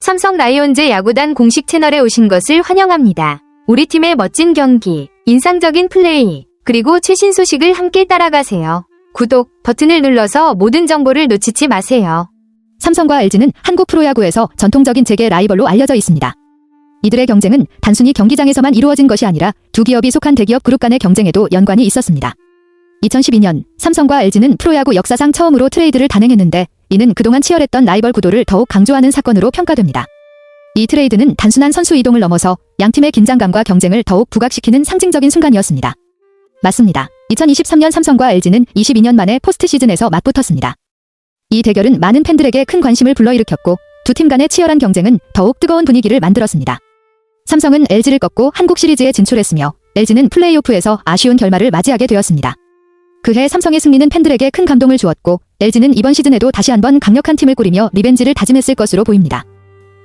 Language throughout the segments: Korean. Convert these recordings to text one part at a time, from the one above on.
삼성 라이온즈 야구단 공식 채널에 오신 것을 환영합니다. 우리 팀의 멋진 경기, 인상적인 플레이, 그리고 최신 소식을 함께 따라가세요. 구독 버튼을 눌러서 모든 정보를 놓치지 마세요. 삼성과 LG는 한국 프로야구에서 전통적인 재계 라이벌로 알려져 있습니다. 이들의 경쟁은 단순히 경기장에서만 이루어진 것이 아니라 두 기업이 속한 대기업 그룹 간의 경쟁에도 연관이 있었습니다. 2012년 삼성과 LG는 프로야구 역사상 처음으로 트레이드를 단행했는데 이는 그동안 치열했던 라이벌 구도를 더욱 강조하는 사건으로 평가됩니다. 이 트레이드는 단순한 선수 이동을 넘어서 양팀의 긴장감과 경쟁을 더욱 부각시키는 상징적인 순간이었습니다. 맞습니다. 2023년 삼성과 LG는 22년 만에 포스트 시즌에서 맞붙었습니다. 이 대결은 많은 팬들에게 큰 관심을 불러일으켰고 두 팀 간의 치열한 경쟁은 더욱 뜨거운 분위기를 만들었습니다. 삼성은 LG를 꺾고 한국 시리즈에 진출했으며 LG는 플레이오프에서 아쉬운 결말을 맞이하게 되었습니다. 그해 삼성의 승리는 팬들에게 큰 감동을 주었고 LG는 이번 시즌에도 다시 한번 강력한 팀을 꾸리며 리벤지를 다짐했을 것으로 보입니다.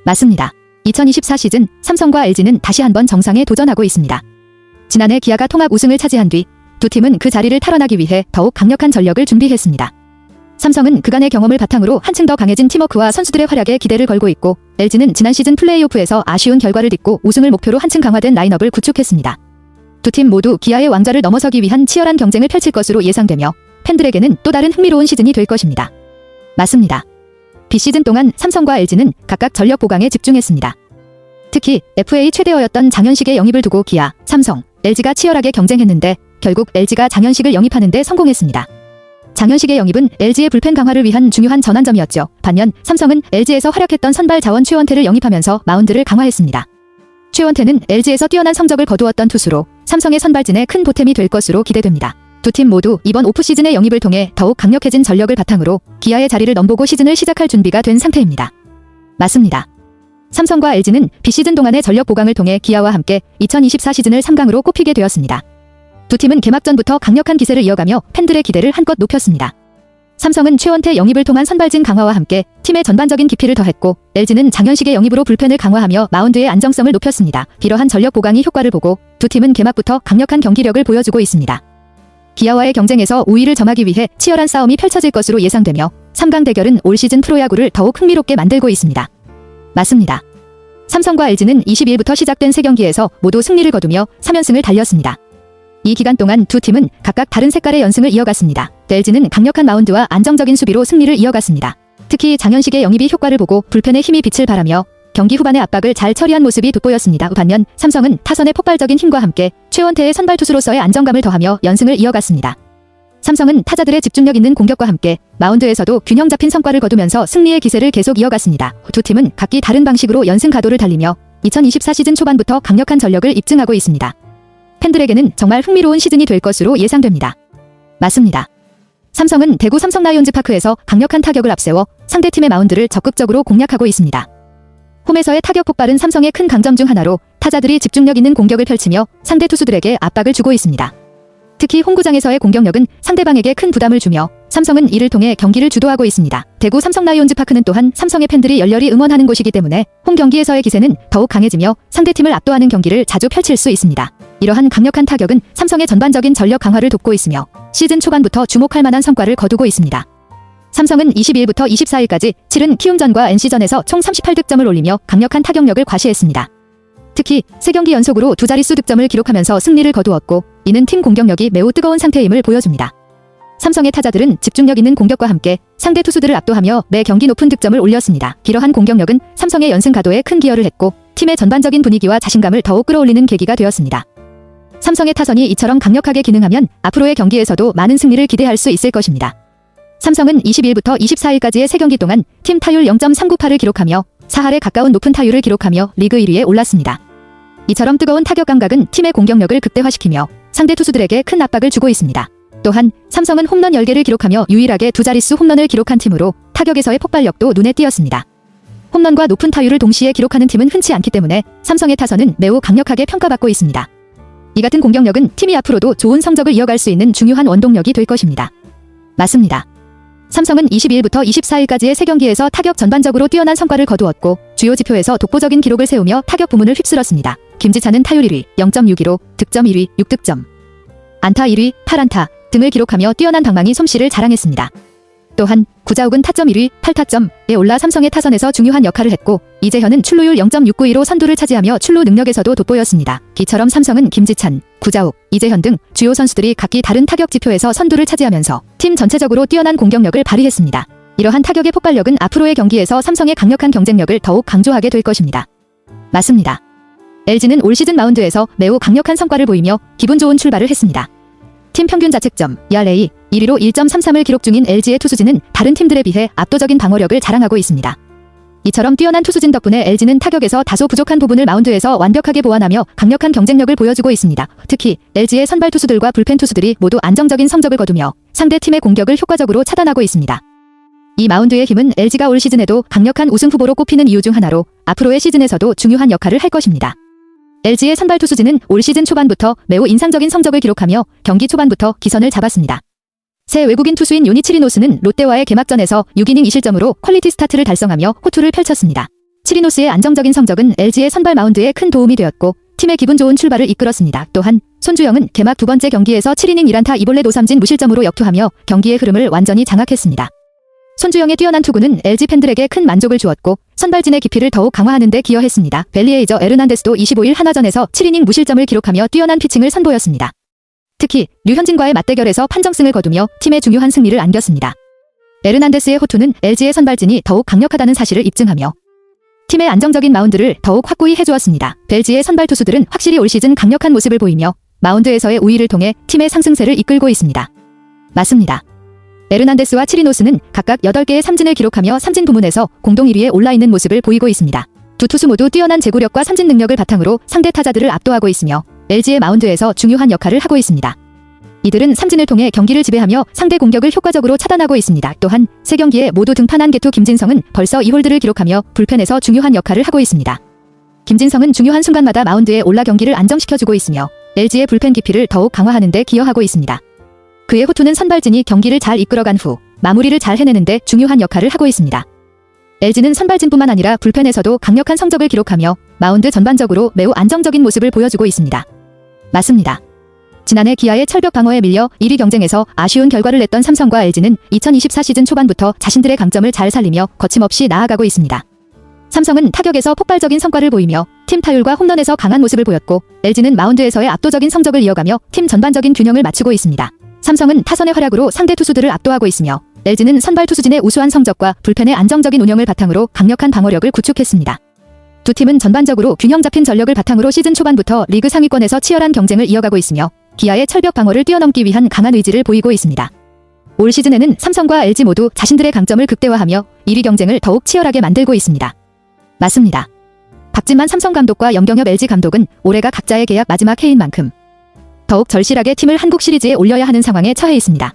맞습니다. 2024 시즌 삼성과 LG는 다시 한번 정상에 도전하고 있습니다. 지난해 기아가 통합 우승을 차지한 뒤 두 팀은 그 자리를 탈환하기 위해 더욱 강력한 전력을 준비했습니다. 삼성은 그간의 경험을 바탕으로 한층 더 강해진 팀워크와 선수들의 활약에 기대를 걸고 있고 LG는 지난 시즌 플레이오프에서 아쉬운 결과를 딛고 우승을 목표로 한층 강화된 라인업을 구축했습니다. 두 팀 모두 기아의 왕좌를 넘어서기 위한 치열한 경쟁을 펼칠 것으로 예상되며 팬들에게는 또 다른 흥미로운 시즌이 될 것입니다. 맞습니다. 비시즌 동안 삼성과 LG는 각각 전력 보강에 집중했습니다. 특히 FA 최대어였던 장현식의 영입을 두고 기아, 삼성, LG가 치열하게 경쟁했는데 결국 LG가 장현식을 영입하는 데 성공했습니다. 장현식의 영입은 LG의 불펜 강화를 위한 중요한 전환점이었죠. 반면 삼성은 LG에서 활약했던 선발 자원 최원태를 영입하면서 마운드를 강화했습니다. 최원태는 LG에서 뛰어난 성적을 거두었던 투수로 삼성의 선발진에 큰 보탬이 될 것으로 기대됩니다. 두 팀 모두 이번 오프시즌의 영입을 통해 더욱 강력해진 전력을 바탕으로 기아의 자리를 넘보고 시즌을 시작할 준비가 된 상태입니다. 맞습니다. 삼성과 LG는 비시즌 동안의 전력 보강을 통해 기아와 함께 2024 시즌을 3강으로 꼽히게 되었습니다. 두 팀은 개막전부터 강력한 기세를 이어가며 팬들의 기대를 한껏 높였습니다. 삼성은 최원태 영입을 통한 선발진 강화와 함께 팀의 전반적인 깊이를 더했고 LG는 장현식의 영입으로 불펜을 강화하며 마운드의 안정성을 높였습니다. 이러한 전력 보강이 효과를 보고 두 팀은 개막부터 강력한 경기력을 보여주고 있습니다. 기아와의 경쟁에서 우위를 점하기 위해 치열한 싸움이 펼쳐질 것으로 예상되며 3강 대결은 올 시즌 프로야구를 더욱 흥미롭게 만들고 있습니다. 맞습니다. 삼성과 LG는 20일부터 시작된 3경기에서 모두 승리를 거두며 3연승을 달렸습니다. 이 기간 동안 두 팀은 각각 다른 색깔의 연승을 이어갔습니다. LG는 강력한 마운드와 안정적인 수비로 승리를 이어갔습니다. 특히 장현식의 영입이 효과를 보고 불펜에 힘이 빛을 발하며 경기 후반의 압박을 잘 처리한 모습이 돋보였습니다. 반면 삼성은 타선의 폭발적인 힘과 함께 최원태의 선발 투수로서의 안정감을 더하며 연승을 이어갔습니다. 삼성은 타자들의 집중력 있는 공격과 함께 마운드에서도 균형 잡힌 성과를 거두면서 승리의 기세를 계속 이어갔습니다. 두 팀은 각기 다른 방식으로 연승 가도를 달리며 2024 시즌 초반부터 강력한 전력을 입증하고 있습니다. 팬들에게는 정말 흥미로운 시즌이 될 것으로 예상됩니다. 맞습니다. 삼성은 대구 삼성 라이온즈 파크에서 강력한 타격을 앞세워 상대팀의 마운드를 적극적으로 공략하고 있습니다. 홈에서의 타격 폭발은 삼성의 큰 강점 중 하나로 타자들이 집중력 있는 공격을 펼치며 상대 투수들에게 압박을 주고 있습니다. 특히 홈구장에서의 공격력은 상대방에게 큰 부담을 주며 삼성은 이를 통해 경기를 주도하고 있습니다. 대구 삼성 라이온즈 파크는 또한 삼성의 팬들이 열렬히 응원하는 곳이기 때문에 홈 경기에서의 기세는 더욱 강해지며 상대팀을 압도하는 경기를 자주 펼칠 수 있습니다. 이러한 강력한 타격은 삼성의 전반적인 전력 강화를 돕고 있으며 시즌 초반부터 주목할 만한 성과를 거두고 있습니다. 삼성은 22일부터 24일까지 치른 키움전과 NC전에서 총 38득점을 올리며 강력한 타격력을 과시했습니다. 특히 3경기 연속으로 두 자릿수 득점을 기록하면서 승리를 거두었고 이는 팀 공격력이 매우 뜨거운 상태임을 보여줍니다. 삼성의 타자들은 집중력 있는 공격과 함께 상대 투수들을 압도하며 매 경기 높은 득점을 올렸습니다. 이러한 공격력은 삼성의 연승 가도에 큰 기여를 했고 팀의 전반적인 분위기와 자신감을 더욱 끌어올리는 계기가 되었습니다. 삼성의 타선이 이처럼 강력하게 기능하면 앞으로의 경기에서도 많은 승리를 기대할 수 있을 것입니다. 삼성은 20일부터 24일까지의 3경기 동안 팀 타율 0.398을 기록하며 4할에 가까운 높은 타율을 기록하며 리그 1위에 올랐습니다. 이처럼 뜨거운 타격 감각은 팀의 공격력을 극대화시키며 상대 투수들에게 큰 압박을 주고 있습니다. 또한 삼성은 홈런 10개를 기록하며 유일하게 두 자릿수 홈런을 기록한 팀으로 타격에서의 폭발력도 눈에 띄었습니다. 홈런과 높은 타율을 동시에 기록하는 팀은 흔치 않기 때문에 삼성의 타선은 매우 강력하게 평가받고 있습니다. 이 같은 공격력은 팀이 앞으로도 좋은 성적을 이어갈 수 있는 중요한 원동력이 될 것입니다. 맞습니다. 삼성은 22일부터 24일까지의 3경기에서 타격 전반적으로 뛰어난 성과를 거두었고 주요 지표에서 독보적인 기록을 세우며 타격 부문을 휩쓸었습니다. 김지찬은 타율 1위, 0.615, 득점 1위, 6득점, 안타 1위, 8안타 등을 기록하며 뛰어난 방망이 솜씨를 자랑했습니다. 또한 구자욱은 타점 1위, 8타점에 올라 삼성의 타선에서 중요한 역할을 했고 이재현은 출루율 0.692로 선두를 차지하며 출루 능력에서도 돋보였습니다. 이처럼 삼성은 김지찬, 구자욱, 이재현 등 주요 선수들이 각기 다른 타격 지표에서 선두를 차지하면서 팀 전체적으로 뛰어난 공격력을 발휘했습니다. 이러한 타격의 폭발력은 앞으로의 경기에서 삼성의 강력한 경쟁력을 더욱 강조하게 될 것입니다. 맞습니다. LG는 올 시즌 마운드에서 매우 강력한 성과를 보이며 기분 좋은 출발을 했습니다. 팀 평균 자책점 ERA 1위로 1.33을 기록 중인 LG의 투수진은 다른 팀들에 비해 압도적인 방어력을 자랑하고 있습니다. 이처럼 뛰어난 투수진 덕분에 LG는 타격에서 다소 부족한 부분을 마운드에서 완벽하게 보완하며 강력한 경쟁력을 보여주고 있습니다. 특히 LG의 선발 투수들과 불펜 투수들이 모두 안정적인 성적을 거두며 상대 팀의 공격을 효과적으로 차단하고 있습니다. 이 마운드의 힘은 LG가 올 시즌에도 강력한 우승 후보로 꼽히는 이유 중 하나로 앞으로의 시즌에서도 중요한 역할을 할 것입니다. LG의 선발 투수진은 올 시즌 초반부터 매우 인상적인 성적을 기록하며 경기 초반부터 기선을 잡았습니다. 새 외국인 투수인 요니치리 노스는 롯데와의 개막전에서 6이닝 2실점으로 퀄리티 스타트를 달성하며 호투를 펼쳤습니다. 치리노스의 안정적인 성적은 LG의 선발 마운드에 큰 도움이 되었고 팀의 기분 좋은 출발을 이끌었습니다. 또한 손주영은 개막 두 번째 경기에서 7이닝 1안타 2볼넷 5삼진 무실점으로 역투하며 경기의 흐름을 완전히 장악했습니다. 손주영의 뛰어난 투구는 LG 팬들에게 큰 만족을 주었고 선발진의 깊이를 더욱 강화하는 데 기여했습니다. 벨리에이저 에르난데스도 25일 한화전에서 7이닝 무실점을 기록하며 뛰어난 피칭을 선보였습니다. 특히 류현진과의 맞대결에서 판정승을 거두며 팀의 중요한 승리를 안겼습니다. 에르난데스의 호투는 LG의 선발진이 더욱 강력하다는 사실을 입증하며 팀의 안정적인 마운드를 더욱 확고히 해주었습니다. LG의 선발 투수들은 확실히 올 시즌 강력한 모습을 보이며 마운드에서의 우위를 통해 팀의 상승세를 이끌고 있습니다. 맞습니다. 에르난데스와 치리노스는 각각 8개의 삼진을 기록하며 삼진 부문에서 공동 1위에 올라있는 모습을 보이고 있습니다. 두 투수 모두 뛰어난 제구력과 삼진 능력을 바탕으로 상대 타자들을 압도하고 있으며 LG의 마운드에서 중요한 역할을 하고 있습니다. 이들은 삼진을 통해 경기를 지배하며 상대 공격을 효과적으로 차단하고 있습니다. 또한 3경기에 모두 등판한 개투 김진성은 벌써 2홀드를 기록하며 불펜에서 중요한 역할을 하고 있습니다. 김진성은 중요한 순간마다 마운드에 올라 경기를 안정시켜주고 있으며 LG의 불펜 깊이를 더욱 강화하는 데 기여하고 있습니다. 그의 호투는 선발진이 경기를 잘 이끌어간 후 마무리를 잘 해내는 데 중요한 역할을 하고 있습니다. LG는 선발진뿐만 아니라 불펜에서도 강력한 성적을 기록하며 마운드 전반적으로 매우 안정적인 모습을 보여주고 있습니다. 맞습니다. 지난해 기아의 철벽 방어에 밀려 1위 경쟁에서 아쉬운 결과를 냈던 삼성과 LG는 2024 시즌 초반부터 자신들의 강점을 잘 살리며 거침없이 나아가고 있습니다. 삼성은 타격에서 폭발적인 성과를 보이며 팀 타율과 홈런에서 강한 모습을 보였고 LG는 마운드에서의 압도적인 성적을 이어가며 팀 전반적인 균형을 맞추고 있습니다. 삼성은 타선의 활약으로 상대 투수들을 압도하고 있으며 LG는 선발 투수진의 우수한 성적과 불펜의 안정적인 운영을 바탕으로 강력한 방어력을 구축했습니다. 두 팀은 전반적으로 균형 잡힌 전력을 바탕으로 시즌 초반부터 리그 상위권에서 치열한 경쟁을 이어가고 있으며 기아의 철벽 방어를 뛰어넘기 위한 강한 의지를 보이고 있습니다. 올 시즌에는 삼성과 LG 모두 자신들의 강점을 극대화하며 1위 경쟁을 더욱 치열하게 만들고 있습니다. 맞습니다. 박진만 삼성 감독과 염경엽 LG 감독은 올해가 각자의 계약 마지막 해인 만큼 더욱 절실하게 팀을 한국 시리즈에 올려야 하는 상황에 처해 있습니다.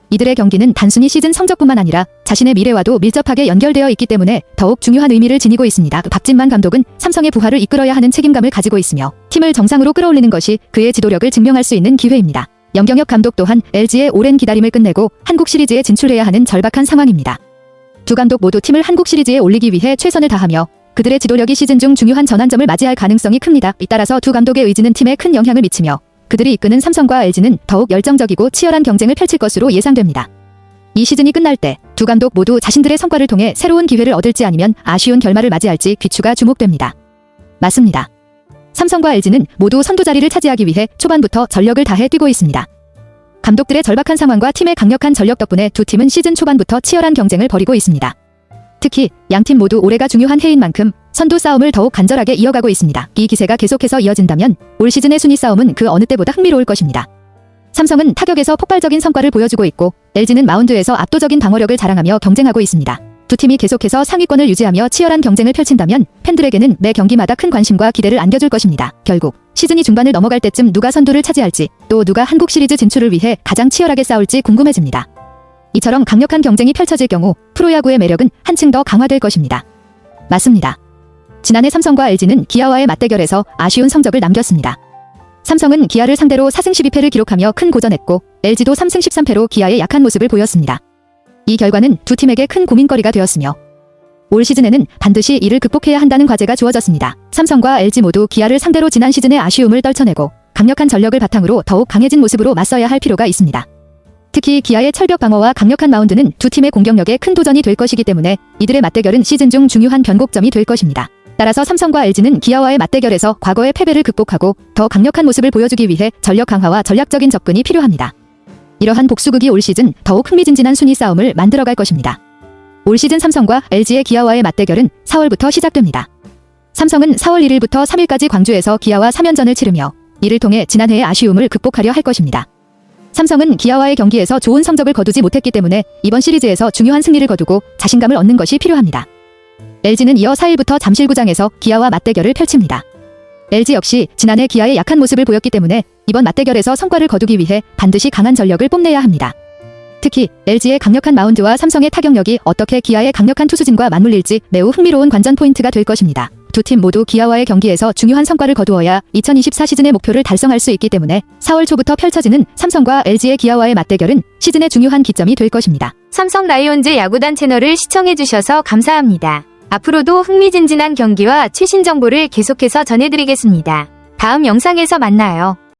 이들의 경기는 단순히 시즌 성적뿐만 아니라 자신의 미래와도 밀접하게 연결되어 있기 때문에 더욱 중요한 의미를 지니고 있습니다. 박진만 감독은 삼성의 부활을 이끌어야 하는 책임감을 가지고 있으며 팀을 정상으로 끌어올리는 것이 그의 지도력을 증명할 수 있는 기회입니다. 염경엽 감독 또한 LG의 오랜 기다림을 끝내고 한국 시리즈에 진출해야 하는 절박한 상황입니다. 두 감독 모두 팀을 한국 시리즈에 올리기 위해 최선을 다하며 그들의 지도력이 시즌 중 중요한 전환점을 맞이할 가능성이 큽니다. 따라서 두 감독의 의지는 팀에 큰 영향을 미치며 그들이 이끄는 삼성과 LG는 더욱 열정적이고 치열한 경쟁을 펼칠 것으로 예상됩니다. 이 시즌이 끝날 때 두 감독 모두 자신들의 성과를 통해 새로운 기회를 얻을지 아니면 아쉬운 결말을 맞이할지 귀추가 주목됩니다. 맞습니다. 삼성과 LG는 모두 선두 자리를 차지하기 위해 초반부터 전력을 다해 뛰고 있습니다. 감독들의 절박한 상황과 팀의 강력한 전력 덕분에 두 팀은 시즌 초반부터 치열한 경쟁을 벌이고 있습니다. 특히 양팀 모두 올해가 중요한 해인 만큼 선두 싸움을 더욱 간절하게 이어가고 있습니다. 이 기세가 계속해서 이어진다면 올 시즌의 순위 싸움은 그 어느 때보다 흥미로울 것입니다. 삼성은 타격에서 폭발적인 성과를 보여주고 있고 LG는 마운드에서 압도적인 방어력을 자랑하며 경쟁하고 있습니다. 두 팀이 계속해서 상위권을 유지하며 치열한 경쟁을 펼친다면 팬들에게는 매 경기마다 큰 관심과 기대를 안겨줄 것입니다. 결국 시즌이 중반을 넘어갈 때쯤 누가 선두를 차지할지 또 누가 한국 시리즈 진출을 위해 가장 치열하게 싸울지 궁금해집니다. 이처럼 강력한 경쟁이 펼쳐질 경우 프로야구의 매력은 한층 더 강화될 것입니다. 맞습니다. 지난해 삼성과 LG는 기아와의 맞대결에서 아쉬운 성적을 남겼습니다. 삼성은 기아를 상대로 4승 12패를 기록하며 큰 고전했고 LG도 3승 13패로 기아의 약한 모습을 보였습니다. 이 결과는 두 팀에게 큰 고민거리가 되었으며 올 시즌에는 반드시 이를 극복해야 한다는 과제가 주어졌습니다. 삼성과 LG 모두 기아를 상대로 지난 시즌의 아쉬움을 떨쳐내고 강력한 전력을 바탕으로 더욱 강해진 모습으로 맞서야 할 필요가 있습니다. 특히 기아의 철벽 방어와 강력한 마운드는 두 팀의 공격력에 큰 도전이 될 것이기 때문에 이들의 맞대결은 시즌 중 중요한 변곡점이 될 것입니다. 따라서 삼성과 LG는 기아와의 맞대결에서 과거의 패배를 극복하고 더 강력한 모습을 보여주기 위해 전력 강화와 전략적인 접근이 필요합니다. 이러한 복수극이 올 시즌 더욱 흥미진진한 순위 싸움을 만들어갈 것입니다. 올 시즌 삼성과 LG의 기아와의 맞대결은 4월부터 시작됩니다. 삼성은 4월 1일부터 3일까지 광주에서 기아와 3연전을 치르며 이를 통해 지난해의 아쉬움을 극복하려 할 것입니다. 삼성은 기아와의 경기에서 좋은 성적을 거두지 못했기 때문에 이번 시리즈에서 중요한 승리를 거두고 자신감을 얻는 것이 필요합니다. LG는 이어 4일부터 잠실구장에서 기아와 맞대결을 펼칩니다. LG 역시 지난해 기아의 약한 모습을 보였기 때문에 이번 맞대결에서 성과를 거두기 위해 반드시 강한 전력을 뽐내야 합니다. 특히 LG의 강력한 마운드와 삼성의 타격력이 어떻게 기아의 강력한 투수진과 맞물릴지 매우 흥미로운 관전 포인트가 될 것입니다. 두 팀 모두 기아와의 경기에서 중요한 성과를 거두어야 2024 시즌의 목표를 달성할 수 있기 때문에 4월 초부터 펼쳐지는 삼성과 LG의 기아와의 맞대결은 시즌의 중요한 기점이 될 것입니다. 삼성 라이온즈 야구단 채널을 시청해주셔서 감사합니다. 앞으로도 흥미진진한 경기와 최신 정보를 계속해서 전해드리겠습니다. 다음 영상에서 만나요.